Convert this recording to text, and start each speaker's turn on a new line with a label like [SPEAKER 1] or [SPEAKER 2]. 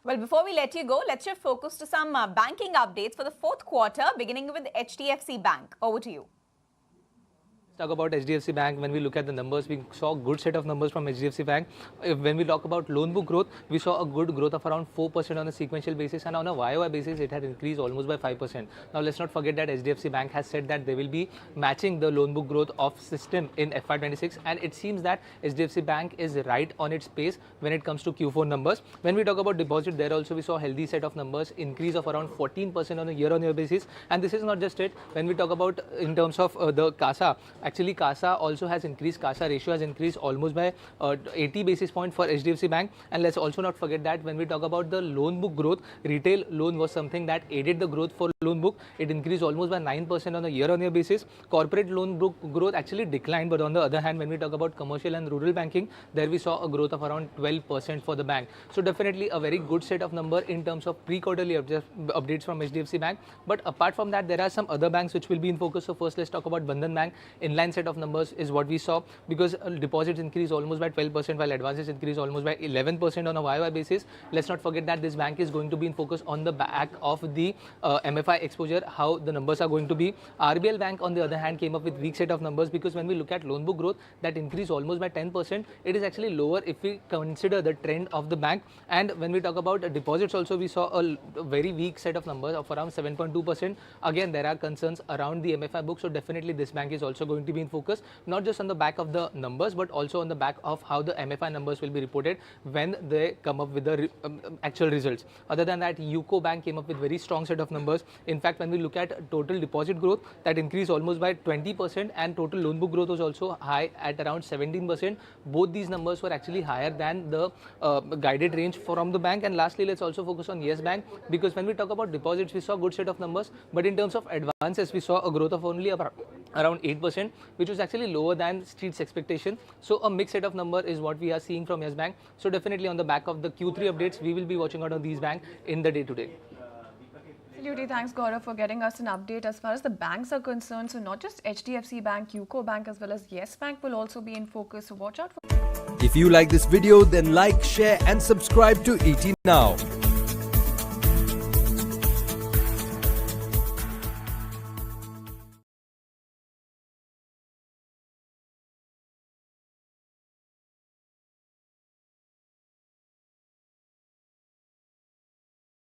[SPEAKER 1] Well, before we let you go, let's shift focus to some banking updates for the fourth quarter, beginning with HDFC Bank. Over to you.
[SPEAKER 2] Talk about HDFC Bank. When we look at the numbers, we saw a good set of numbers from HDFC Bank. When we talk about loan book growth, we saw a good growth of around 4% on a sequential basis, and on a YOY basis, it had increased almost by 5%. Now, let's not forget that HDFC Bank has said that they will be matching the loan book growth of system in FY26, and it seems that HDFC Bank is right on its pace when it comes to Q4 numbers. When we talk about deposit, there also we saw a healthy set of numbers, increase of around 14% on a year-on-year basis, and this is not just it. When we talk about in terms of the CASA, actually, CASA also has increased. CASA ratio has increased almost by 80 basis points for HDFC Bank. And let's also not forget that when we talk about the loan book growth, retail loan was something that aided the growth for loan book. It increased almost by 9% on a year-on-year basis. Corporate loan book growth actually declined, but on the other hand, when we talk about commercial and rural banking, there we saw a growth of around 12% for the bank. So definitely a very good set of number in terms of pre-quarterly updates from HDFC Bank. But apart from that, there are some other banks which will be in focus. So first, let's talk about Bandhan Bank. Inline set of numbers is what we saw, because deposits increased almost by 12% while advances increased almost by 11% on a YOY basis. Let's not forget that this bank is going to be in focus on the back of the MFI exposure, how the numbers are going to be. RBL Bank, on the other hand, came up with weak set of numbers, because when we look at loan book growth, that increased almost by 10%. It is actually lower if we consider the trend of the bank. And when we talk about deposits also, we saw a very weak set of numbers of around 7.2%. Again, there are concerns around the MFI book, so definitely this bank is also going to be in focus, not just on the back of the numbers, but also on the back of how the MFI numbers will be reported when they come up with the actual results. Other than that, UCO Bank came up with very strong set of numbers. In fact, when we look at total deposit growth, that increased almost by 20%, and total loan book growth was also high at around 17%. Both these numbers were actually higher than the guided range from the bank. And lastly, let's also focus on Yes Bank, because when we talk about deposits, we saw a good set of numbers, but in terms of advances, we saw a growth of only around 8%, which was actually lower than street's expectation. So a mixed set of number is what we are seeing from Yes Bank. So definitely on the back of the Q3 updates, we will be watching out on these banks in the day-to-day.
[SPEAKER 3] Absolutely. Thanks, Gaurav, for getting us an update as far as the banks are concerned. So not just HDFC Bank, UCO Bank as well as Yes Bank will also be in focus. So watch out for.
[SPEAKER 4] If you like this video, then like, share and subscribe to ET Now.